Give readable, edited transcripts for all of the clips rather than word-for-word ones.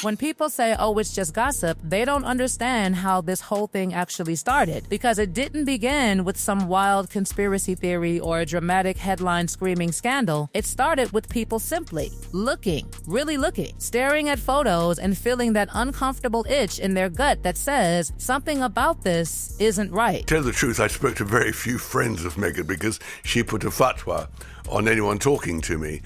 When people say, oh, it's just gossip, they don't understand how this whole thing actually started, because it didn't begin with some wild conspiracy theory or a dramatic headline screaming scandal. It started with people simply looking, really looking, staring at photos and feeling that uncomfortable itch in their gut that says something about this isn't right. To tell the truth, I spoke to very few friends of Meghan because she put a fatwa on anyone talking to me.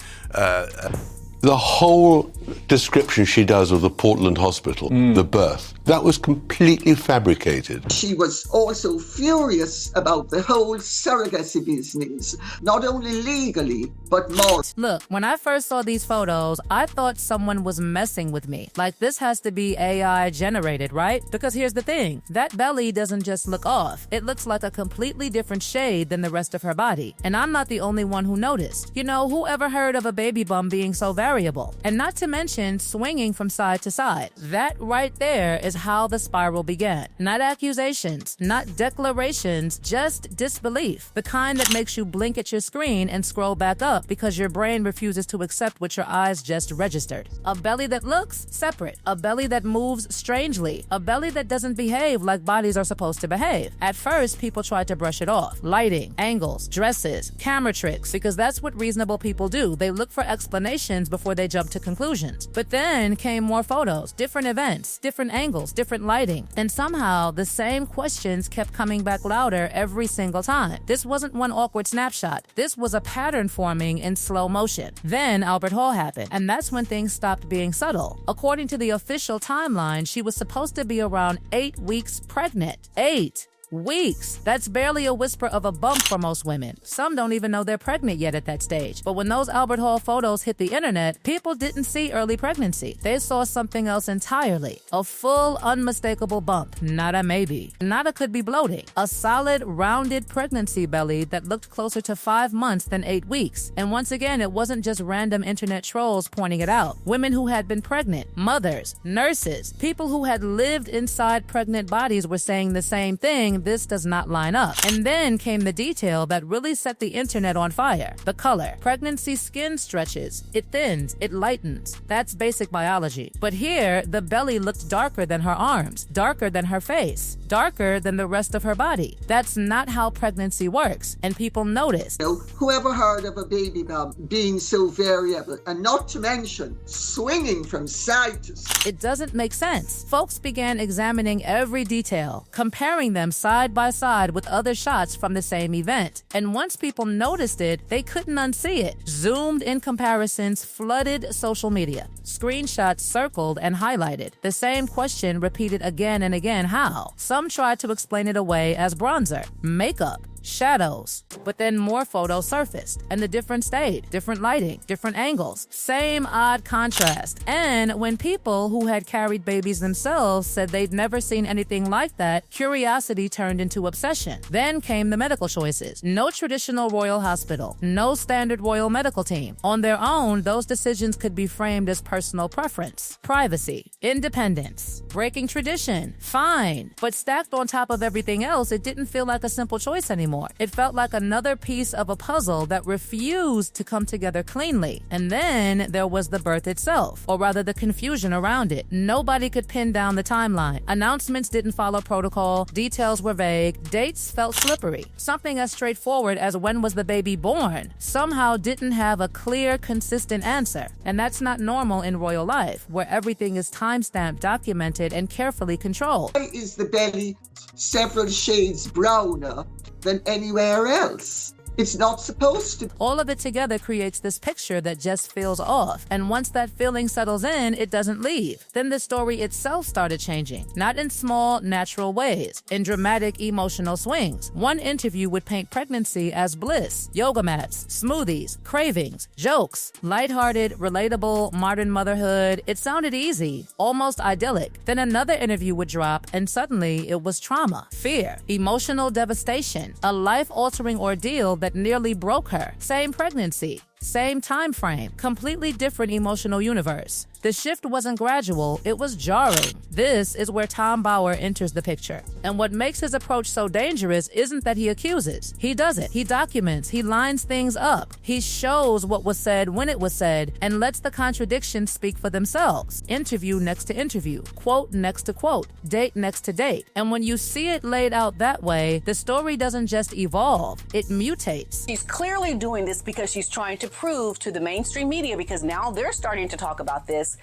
The whole description she does of the Portland hospital, the birth, that was completely fabricated. She was also furious about the whole surrogacy business, not only legally, but more. Look, when I first saw these photos, I thought someone was messing with me. Like, this has to be AI generated, right? Because here's the thing, that belly doesn't just look off. It looks like a completely different shade than the rest of her body. And I'm not the only one who noticed. You know, who ever heard of a baby bump being so variable? And not to mention swinging from side to side. That right there is how the spiral began. Not accusations, not declarations, just disbelief. The kind that makes you blink at your screen and scroll back up because your brain refuses to accept what your eyes just registered. A belly that looks separate. A belly that moves strangely. A belly that doesn't behave like bodies are supposed to behave. At first, people tried to brush it off. Lighting, angles, dresses, camera tricks, because that's what reasonable people do. They look for explanations before they jump to conclusions. But then came more photos, different events, different angles, different lighting. And somehow the same questions kept coming back louder every single time. This wasn't one awkward snapshot. This was a pattern forming in slow motion. Then Albert Hall happened, and that's when things stopped being subtle. According to the official timeline, she was supposed to be around 8 weeks pregnant. 8 weeks. That's barely a whisper of a bump for most women. Some don't even know they're pregnant yet at that stage. But when those Albert Hall photos hit the internet, people didn't see early pregnancy. They saw something else entirely. A full, unmistakable bump. Not a maybe. Not a could be bloating. A solid, rounded pregnancy belly that looked closer to 5 months than 8 weeks. And once again, it wasn't just random internet trolls pointing it out. Women who had been pregnant, mothers, nurses, people who had lived inside pregnant bodies were saying the same thing. This does not line up. And then came the detail that really set the internet on fire. The color. Pregnancy skin stretches. It thins. It lightens. That's basic biology. But here, the belly looked darker than her arms, darker than her face, darker than the rest of her body. That's not how pregnancy works. And people noticed. Whoever heard of a baby bump being so variable, and not to mention swinging from side to side? It doesn't make sense. Folks began examining every detail, comparing them side by side with other shots from the same event. And once people noticed it, they couldn't unsee it. Zoomed in comparisons flooded social media. Screenshots circled and highlighted. The same question repeated again and again. How? Some tried to explain it away as bronzer, makeup, shadows. But then more photos surfaced, and the difference stayed. Different lighting, different angles, same odd contrast. And when people who had carried babies themselves said they'd never seen anything like that, curiosity turned into obsession. Then came the medical choices. No traditional royal hospital, no standard royal medical team. On their own, those decisions could be framed as personal preference, privacy, independence, breaking tradition, fine. But stacked on top of everything else, it didn't feel like a simple choice anymore. It felt like another piece of a puzzle that refused to come together cleanly. And then there was the birth itself, or rather the confusion around it. Nobody could pin down the timeline. Announcements didn't follow protocol, details were vague, dates felt slippery. Something as straightforward as when was the baby born somehow didn't have a clear, consistent answer. And that's not normal in royal life, where everything is timestamped, documented, and carefully controlled. Why is the belly several shades browner than anywhere else? It's not supposed to. All of it together creates this picture that just feels off. And once that feeling settles in, it doesn't leave. Then the story itself started changing. Not in small, natural ways. In dramatic, emotional swings. One interview would paint pregnancy as bliss. Yoga mats, smoothies, cravings, jokes. Lighthearted, relatable, modern motherhood. It sounded easy, almost idyllic. Then another interview would drop, and suddenly it was trauma, fear, emotional devastation. A life-altering ordeal that nearly broke her. Same pregnancy, Same time frame, completely different emotional universe. The shift wasn't gradual, it was jarring. This is where Tom Bauer enters the picture. And what makes his approach so dangerous isn't that he accuses. He does it. He documents. He lines things up. He shows what was said when it was said and lets the contradictions speak for themselves. Interview next to interview. Quote next to quote. Date next to date. And when you see it laid out that way, the story doesn't just evolve, it mutates. She's clearly doing this because she's trying to prove to the mainstream media, because now they're starting to talk about this.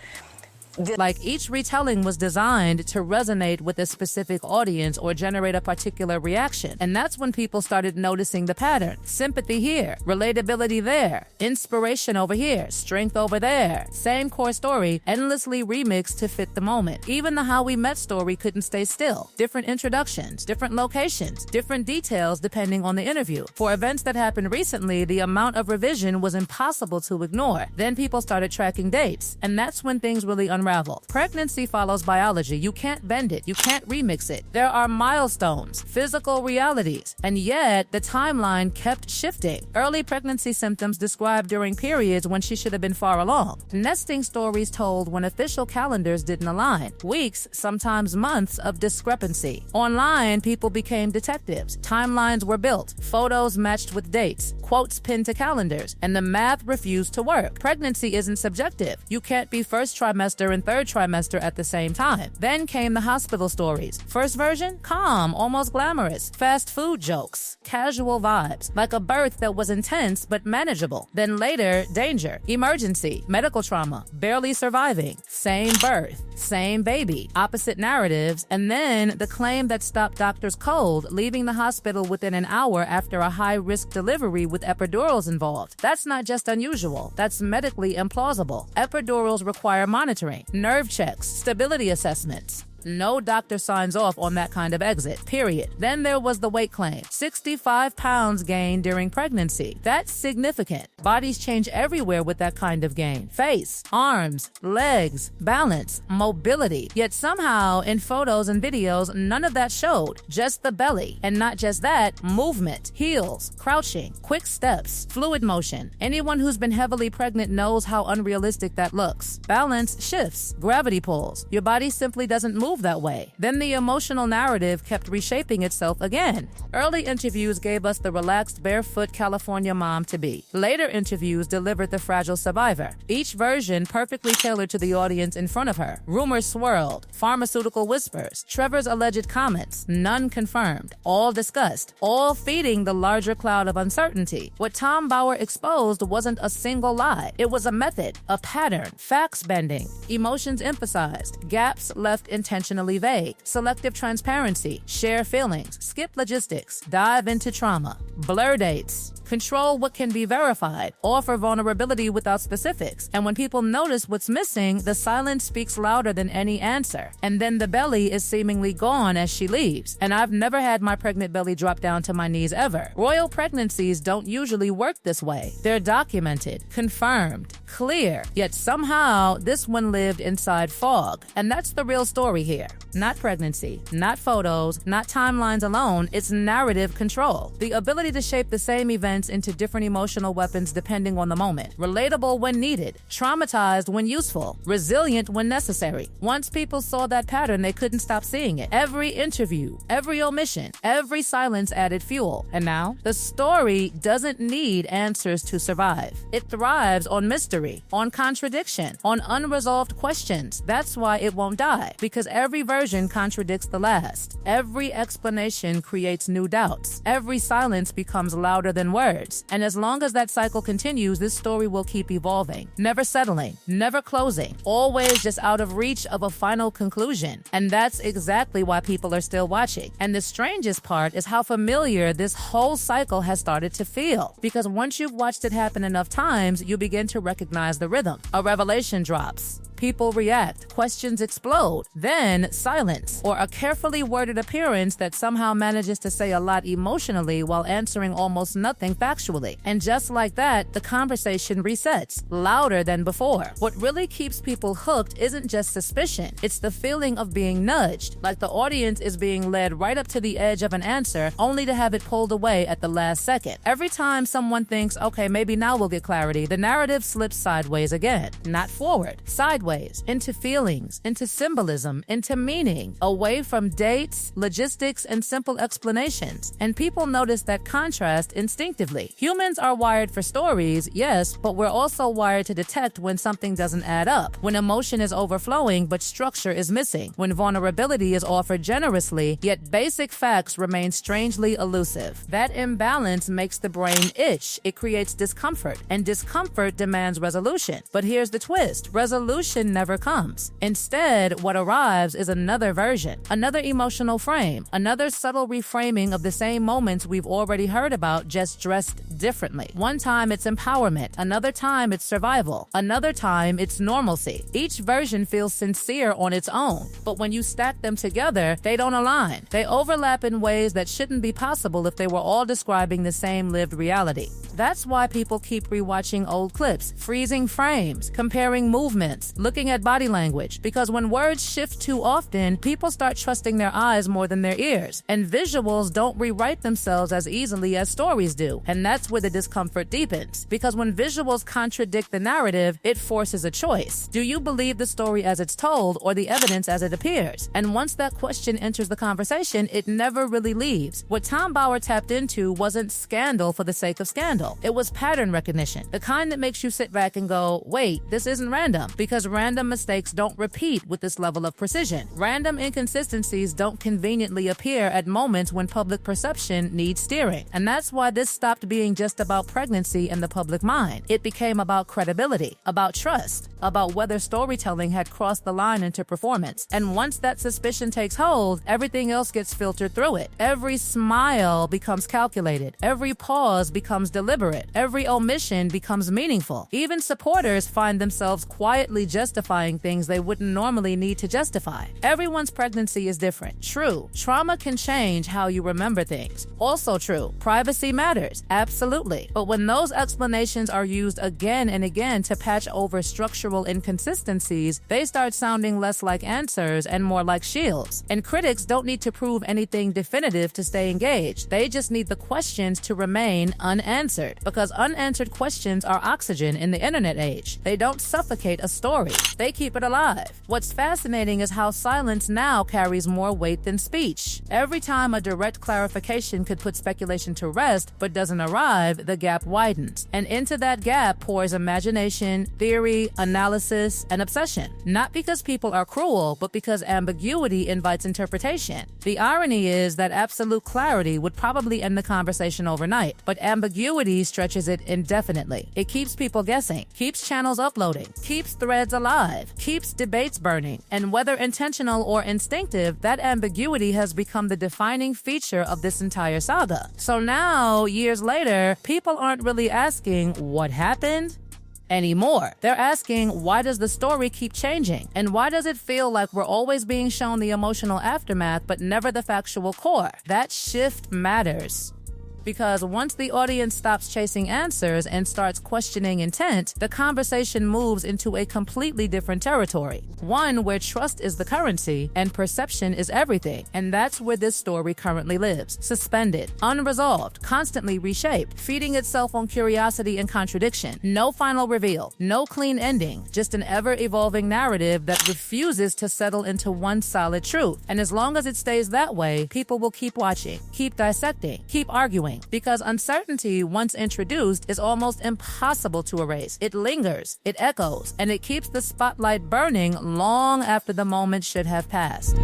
Like each retelling was designed to resonate with a specific audience or generate a particular reaction. And that's when people started noticing the pattern. Sympathy here, relatability there, inspiration over here, strength over there. Same core story, endlessly remixed to fit the moment. Even the How We Met story couldn't stay still. Different introductions, different locations, different details depending on the interview. For events that happened recently, the amount of revision was impossible to ignore. Then people started tracking dates, and that's when things really unraveled. Pregnancy follows biology. You can't bend it. You can't remix it. There are milestones, physical realities, and yet the timeline kept shifting. Early pregnancy symptoms described during periods when she should have been far along. Nesting stories told when official calendars didn't align. Weeks, sometimes months of discrepancy. Online, people became detectives. Timelines were built. Photos matched with dates. Quotes pinned to calendars. And the math refused to work. Pregnancy isn't subjective. You can't be first trimester and third trimester at the same time. Then came the hospital stories. First version, calm, almost glamorous. Fast food jokes, casual vibes, like a birth that was intense but manageable. Then later, danger, emergency, medical trauma, barely surviving, same birth, same baby, opposite narratives, and then the claim that stopped doctors cold, leaving the hospital within an hour after a high-risk delivery with epidurals involved. That's not just unusual, that's medically implausible. Epidurals require monitoring, nerve checks, stability assessments. No doctor signs off on that kind of exit, period. Then there was the weight claim. 65 pounds gained during pregnancy. That's significant. Bodies change everywhere with that kind of gain. Face, arms, legs, balance, mobility. Yet somehow, in photos and videos, none of that showed. Just the belly. And not just that, movement, heels, crouching, quick steps, fluid motion. Anyone who's been heavily pregnant knows how unrealistic that looks. Balance shifts, gravity pulls. Your body simply doesn't move that way. Then the emotional narrative kept reshaping itself again. Early interviews gave us the relaxed, barefoot California mom-to-be. Later interviews delivered the fragile survivor. Each version perfectly tailored to the audience in front of her. Rumors swirled, pharmaceutical whispers, Trevor's alleged comments, none confirmed, all discussed, all feeding the larger cloud of uncertainty. What Tom Bauer exposed wasn't a single lie. It was a method, a pattern, facts bending, emotions emphasized, gaps left intentionally vague, selective transparency, share feelings, skip logistics, dive into trauma, blur dates, control what can be verified, offer vulnerability without specifics. And when people notice what's missing, the silence speaks louder than any answer. And then the belly is seemingly gone as she leaves. And I've never had my pregnant belly drop down to my knees ever. Royal pregnancies don't usually work this way. They're documented, confirmed, clear, yet somehow this one lived inside fog. And that's the real story here. Not pregnancy, not photos, not timelines alone, it's narrative control. The ability to shape the same events into different emotional weapons depending on the moment. Relatable when needed, traumatized when useful, resilient when necessary. Once people saw that pattern, they couldn't stop seeing it. Every interview, every omission, every silence added fuel. And now, the story doesn't need answers to survive. It thrives on mystery, on contradiction, on unresolved questions. That's why it won't die, because every version contradicts the last. Every explanation creates new doubts. Every silence becomes louder than words. And as long as that cycle continues, this story will keep evolving, never settling, never closing, always just out of reach of a final conclusion. And that's exactly why people are still watching. And the strangest part is how familiar this whole cycle has started to feel. Because once you've watched it happen enough times, you begin to recognize the rhythm. A revelation drops. People react, questions explode, then silence, or a carefully worded appearance that somehow manages to say a lot emotionally while answering almost nothing factually. And just like that, the conversation resets, louder than before. What really keeps people hooked isn't just suspicion, it's the feeling of being nudged, like the audience is being led right up to the edge of an answer, only to have it pulled away at the last second. Every time someone thinks, okay, maybe now we'll get clarity, the narrative slips sideways again. Not forward, sideways, into feelings, into symbolism, into meaning, away from dates, logistics, and simple explanations. And people notice that contrast instinctively. Humans are wired for stories, yes, but we're also wired to detect when something doesn't add up, when emotion is overflowing but structure is missing, when vulnerability is offered generously, yet basic facts remain strangely elusive. That imbalance makes the brain itch. It creates discomfort, and discomfort demands resolution. But here's the twist. Resolution never comes. Instead, what arrives is another version, another emotional frame, another subtle reframing of the same moments we've already heard about, just dressed differently. One time it's empowerment, another time it's survival, another time it's normalcy. Each version feels sincere on its own, but when you stack them together, they don't align. They overlap in ways that shouldn't be possible if they were all describing the same lived reality. That's why people keep rewatching old clips, freezing frames, comparing movements, looking at body language, because when words shift too often, people start trusting their eyes more than their ears. And visuals don't rewrite themselves as easily as stories do. And that's where the discomfort deepens. Because when visuals contradict the narrative, it forces a choice. Do you believe the story as it's told or the evidence as it appears? And once that question enters the conversation, it never really leaves. What Tom Bauer tapped into wasn't scandal for the sake of scandal. It was pattern recognition, the kind that makes you sit back and go, wait, this isn't random, because random mistakes don't repeat with this level of precision. Random inconsistencies don't conveniently appear at moments when public perception needs steering. And that's why this stopped being just about pregnancy in the public mind. It became about credibility, about trust, about whether storytelling had crossed the line into performance. And once that suspicion takes hold, everything else gets filtered through it. Every smile becomes calculated. Every pause becomes deliberate. Every omission becomes meaningful. Even supporters find themselves quietly justifying things they wouldn't normally need to justify. Everyone's pregnancy is different. True. Trauma can change how you remember things. Also true. Privacy matters. Absolutely. But when those explanations are used again and again to patch over structural inconsistencies, they start sounding less like answers and more like shields. And critics don't need to prove anything definitive to stay engaged. They just need the questions to remain unanswered. Because unanswered questions are oxygen in the internet age. They don't suffocate a story. They keep it alive. What's fascinating is how silence now carries more weight than speech. Every time a direct clarification could put speculation to rest but doesn't arrive, the gap widens. And into that gap pours imagination, theory, analysis, and obsession. Not because people are cruel, but because ambiguity invites interpretation. The irony is that absolute clarity would probably end the conversation overnight, but ambiguity stretches it indefinitely. It keeps people guessing, keeps channels uploading, keeps threads alive, keeps debates burning. And whether intentional or instinctive, that ambiguity has become the defining feature of this entire saga. So now, years later, people aren't really asking what happened anymore. They're asking, why does the story keep changing? And why does it feel like we're always being shown the emotional aftermath but never the factual core? That shift matters. Because once the audience stops chasing answers and starts questioning intent, the conversation moves into a completely different territory. One where trust is the currency and perception is everything. And that's where this story currently lives. Suspended, unresolved, constantly reshaped, feeding itself on curiosity and contradiction. No final reveal, no clean ending, just an ever-evolving narrative that refuses to settle into one solid truth. And as long as it stays that way, people will keep watching, keep dissecting, keep arguing. Because uncertainty, once introduced, is almost impossible to erase. It lingers, it echoes, and it keeps the spotlight burning long after the moment should have passed.